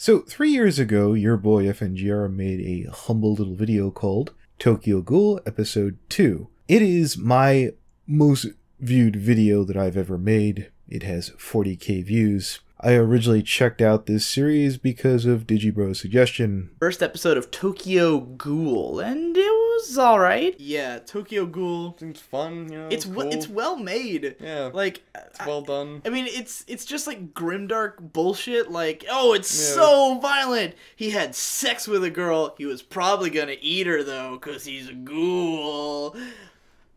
So 3 years ago, your boy FNGR made a humble little video called Tokyo Ghoul Episode 2. It is my most viewed video that I've ever made. It has 40k views. I originally checked out this series because of Digibro's suggestion. First episode of Tokyo Ghoul, and it was alright. Yeah, Tokyo Ghoul. Seems fun, you know. It's cool. It's well made. Yeah. Like, it's well done. I mean, it's just like grimdark bullshit. Like, oh, it's so violent. He had sex with a girl. He was probably gonna eat her though, cause he's a ghoul.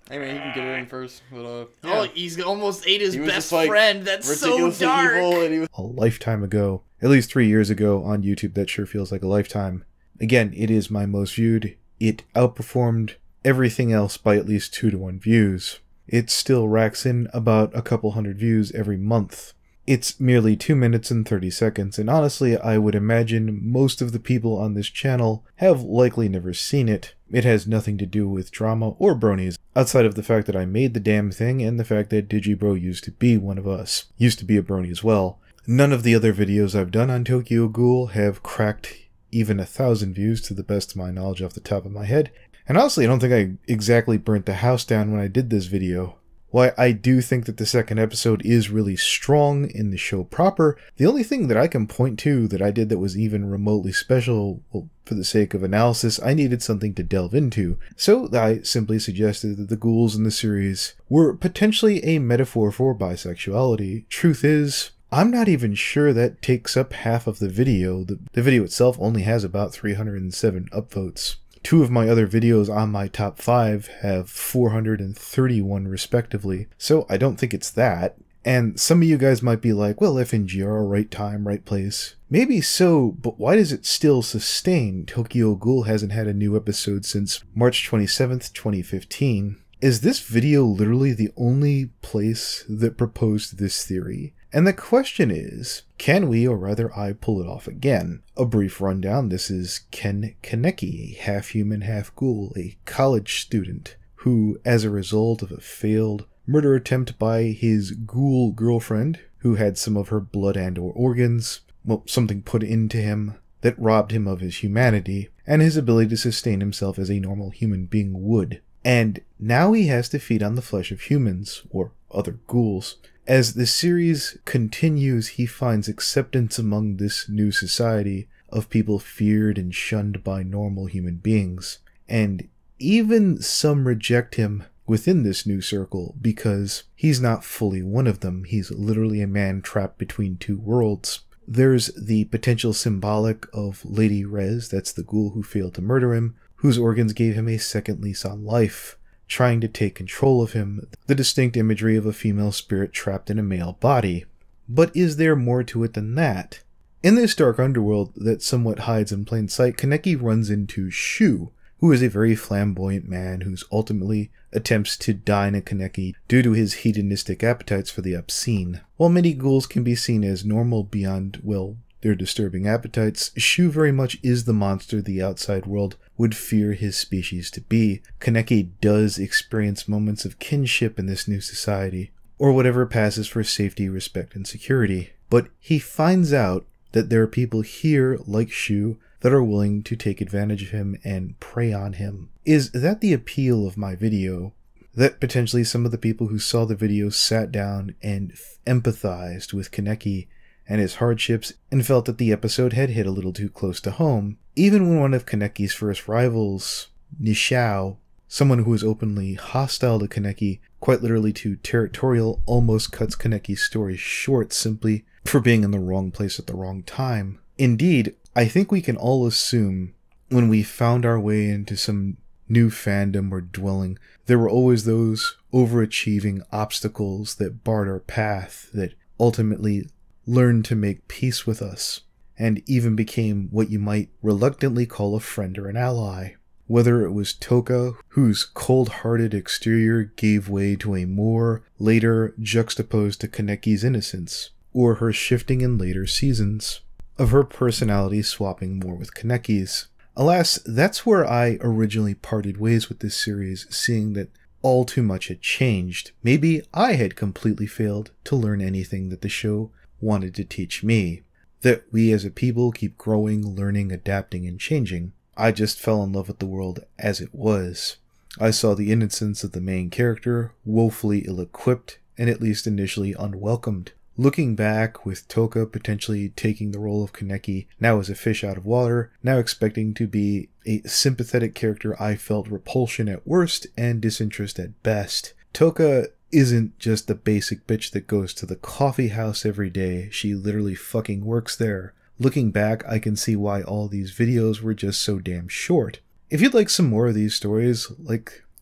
I mean, he can get it in first, but Oh, yeah. he's almost ate his best just, like, friend. That's so ridiculously dark. evil, and he was A lifetime ago, at least 3 years ago on YouTube. That sure feels like a lifetime. Again, it is my most viewed. It outperformed everything else by at least 2 to 1 views. It still racks in about a couple hundred views every month. It's merely 2 minutes and 30 seconds, and honestly, I would imagine most of the people on this channel have likely never seen it. It has nothing to do with drama or bronies, outside of the fact that I made the damn thing and the fact that Digibro used to be one of us. Used to be a brony as well. None of the other videos I've done on Tokyo Ghoul have cracked even 1,000 views to the best of my knowledge off the top of my head. And honestly, I don't think I exactly burnt the house down when I did this video. Why, I do think that the second episode is really strong in the show proper. The only thing that I can point to that I did that was even remotely special, well, for the sake of analysis, I needed something to delve into. So I simply suggested that the ghouls in the series were potentially a metaphor for bisexuality. Truth is, I'm not even sure that takes up half of the video. The video itself only has about 307 upvotes. 2 of my other videos on my top 5 have 431 respectively, so I don't think it's that. And some of you guys might be like, well, FNGR, right time, right place. Maybe so, but why does it still sustain? Tokyo Ghoul hasn't had a new episode since March 27th, 2015. Is this video literally the only place that proposed this theory? And the question is, can we, or rather I, pull it off again? A brief rundown: this is Ken Kaneki, a half-human, half-ghoul, a college student, who, as a result of a failed murder attempt by his ghoul girlfriend, who had some of her blood and or organs, well, something put into him that robbed him of his humanity, and his ability to sustain himself as a normal human being would. And now he has to feed on the flesh of humans, or other ghouls. As the series continues, he finds acceptance among this new society of people feared and shunned by normal human beings. And even some reject him within this new circle because he's not fully one of them. He's literally a man trapped between 2 worlds. There's the potential symbolic of Lady Rez, that's the ghoul who failed to murder him, whose organs gave him a second lease on life, trying to take control of him, the distinct imagery of a female spirit trapped in a male body. But is there more to it than that? In this dark underworld that somewhat hides in plain sight, Kaneki runs into Shu, who is a very flamboyant man who ultimately attempts to dine a Kaneki due to his hedonistic appetites for the obscene. While many ghouls can be seen as normal beyond, well, their disturbing appetites, Shu very much is the monster the outside world would fear his species to be. Kaneki does experience moments of kinship in this new society, or whatever passes for safety, respect, and security. But he finds out that there are people here, like Shu, that are willing to take advantage of him and prey on him. Is that the appeal of my video? That potentially some of the people who saw the video sat down and empathized with Kaneki and his hardships, and felt that the episode had hit a little too close to home, even when one of Kaneki's first rivals, Nishao, someone who is openly hostile to Kaneki, quite literally too territorial, almost cuts Kaneki's story short simply for being in the wrong place at the wrong time. Indeed, I think we can all assume when we found our way into some new fandom or dwelling, there were always those overachieving obstacles that barred our path, that ultimately learned to make peace with us, and even became what you might reluctantly call a friend or an ally. Whether it was Toka, whose cold-hearted exterior gave way to a more later juxtaposed to Kaneki's innocence, or her shifting in later seasons, of her personality swapping more with Kaneki's. Alas, that's where I originally parted ways with this series, seeing that all too much had changed. Maybe I had completely failed to learn anything that the show wanted to teach me. that we as a people keep growing, learning, adapting, and changing. I just fell in love with the world as it was. I saw the innocence of the main character, woefully ill-equipped, and at least initially unwelcomed. Looking back, with Toka potentially taking the role of Kaneki, now as a fish out of water, now expecting to be a sympathetic character, I felt repulsion at worst and disinterest at best. Toka isn't just the basic bitch that goes to the coffee house every day, she literally fucking works there. Looking back, I can see why all these videos were just so damn short. If you'd like some more of these stories,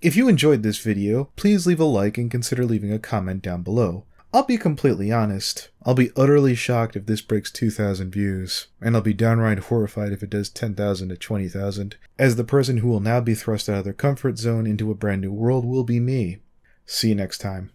if you enjoyed this video, please leave a like and consider leaving a comment down below. I'll be completely honest, I'll be utterly shocked if this breaks 2,000 views, and I'll be downright horrified if it does 10,000 to 20,000, as the person who will now be thrust out of their comfort zone into a brand new world will be me. See you next time.